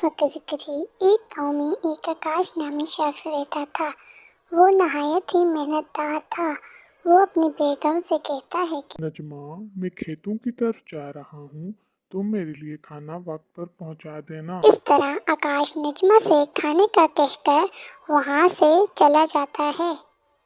वक्त जिक्र है। एक गांव में एक आकाश नामी शख्स रहता था। वो नहायत ही मेहनतदार था। वो अपनी बेगम से कहता है कि नजमा, मैं खेतों की तरफ जा रहा हूँ, तुम मेरे लिए खाना वक्त पर पहुँचा देना। इस तरह आकाश नजमा से खाने का कहकर वहाँ से चला जाता है।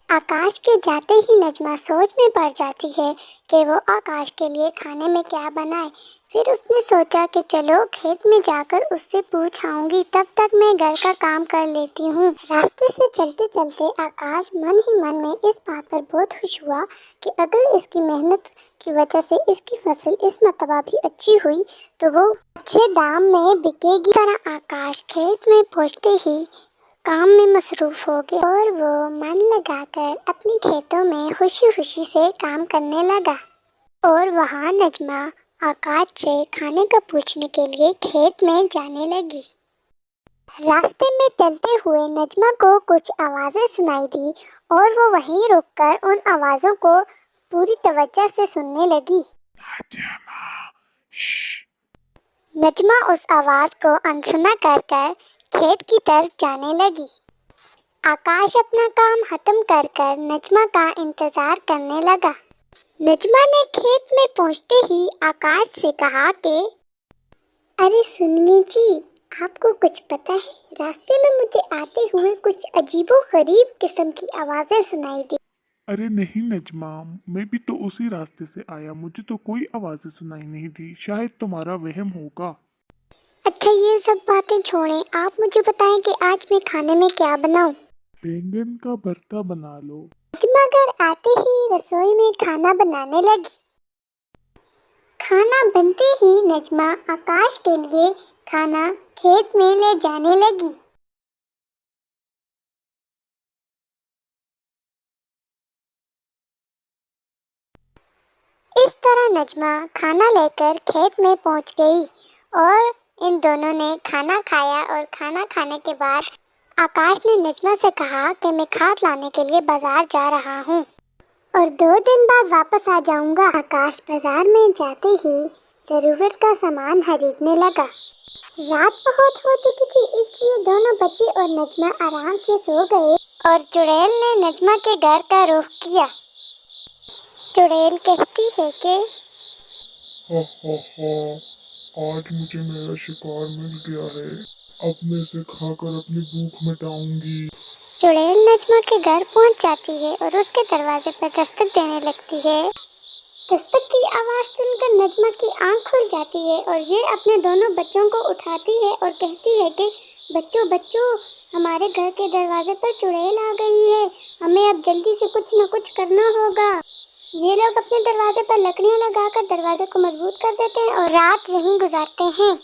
आकाश के जाते ही नजमा सोच में पड़ जाती है कि वो आकाश के लिए खाने में क्या बनाए। फिर उसने सोचा कि चलो खेत में जाकर उससे पूछ आऊंगी, तब तक मैं घर का काम कर लेती हूँ। रास्ते से चलते चलते आकाश मन ही मन में इस बात पर बहुत खुश हुआ कि अगर इसकी मेहनत की वजह से इसकी फसल इस मर्तबा भी अच्छी हुई तो वो अच्छे दाम में बिकेगी। इस तरह आकाश खेत में पहुँचते ही काम में मसरूफ हो गया और वो मन लगाकर अपने खेतों में खुशी खुशी से काम करने लगा। और वहाँ नजमा आकाश से खाने का पूछने के लिए खेत में जाने लगी। रास्ते में चलते हुए नजमा को कुछ आवाज़ें सुनाई दी और वो वहीं रुककर उन आवाज़ों को पूरी तवज्जो से सुनने लगी। नजमा, श्श। नजमा उस आवाज़ को अनसुना कर खेत की तरफ जाने लगी। आकाश अपना काम खत्म कर नजमा का इंतजार करने लगा। नजमा ने खेत में पहुंचते ही आकाश से कहा कि अरे सुनिए जी, आपको कुछ पता है, रास्ते में मुझे आते हुए कुछ अजीबो गरीब किस्म की आवाज़ें सुनाई दी। अरे नहीं नजमा, मैं भी तो उसी रास्ते से आया, मुझे तो कोई आवाज़ें सुनाई नहीं दी, शायद तुम्हारा वहम होगा। अच्छा ये सब बातें छोड़ें, आप मुझे बताएं कि आज मैं खाने में क्या बनाऊं। बैंगन का भरता बना लो। नजमा घर आते ही रसोई में खाना बनाने लगी। खाना बनते ही नजमा आकाश के लिए खाना खेत में ले जाने लगी। इस तरह नजमा खाना लेकर खेत में पहुंच गई और इन दोनों ने खाना खाया। और खाना खाने के बाद आकाश ने नजमा से कहा कि मैं खाद लाने के लिए बाजार जा रहा हूँ और 2 दिन बाद वापस आ जाऊंगा। आकाश बाजार में जाते ही जरूरत का सामान खरीदने लगा। रात बहुत हो चुकी थी, इसलिए दोनों बच्चे और नजमा आराम से सो गए और चुड़ैल ने नजमा के घर का रुख किया। चुड़ैल कहती है कि हा हा हा, आज मुझे मेरा शिकार मिल गया है, अब मैं इसे खाकर अपनी भूख मिटाऊंगी। चुड़ैल नजमा के घर पहुंच जाती है और उसके दरवाजे पर दस्तक देने लगती है। दस्तक की आवाज़ सुनकर नजमा की आंख खुल जाती है और ये अपने दोनों बच्चों को उठाती है और कहती है कि बच्चों बच्चों, हमारे घर के दरवाजे पर चुड़ैल आ गई है, हमें अब जल्दी से कुछ न कुछ करना होगा। ये लोग अपने दरवाजे पर लकड़ियां लगाकर दरवाजे को मजबूत कर देते हैं और रात यहीं गुजारते हैं।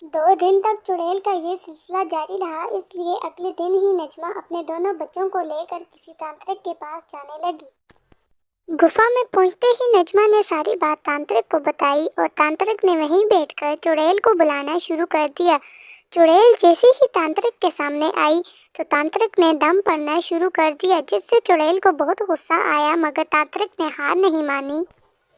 2 दिन तक चुड़ैल का ये सिलसिला जारी रहा, इसलिए अगले दिन ही नजमा अपने दोनों बच्चों को लेकर किसी तांत्रिक के पास जाने लगी। गुफा में पहुंचते ही नजमा ने सारी बात तांत्रिक को बताई और तांत्रिक ने वहीं बैठकर चुड़ैल को बुलाना शुरू कर दिया। चुड़ैल जैसे ही तांत्रिक के सामने आई तो तांत्रिक ने दम पड़ना शुरू कर दिया, जिससे चुड़ैल को बहुत गुस्सा आया, मगर तांत्रिक ने हार नहीं मानी।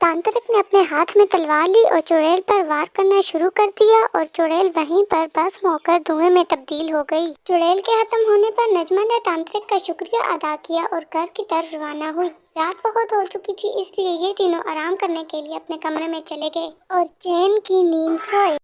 तांत्रिक ने अपने हाथ में तलवार ली और चुड़ैल पर वार करना शुरू कर दिया और चुड़ैल वहीं पर भस्म होकर धुएं में तब्दील हो गई। चुड़ैल के खत्म होने पर नजमा ने तांत्रिक का शुक्रिया अदा किया और घर की तरफ रवाना हुई। रात बहुत हो चुकी थी, इसलिए ये तीनों आराम करने के लिए अपने कमरे में चले गए और चैन की नींद सोए।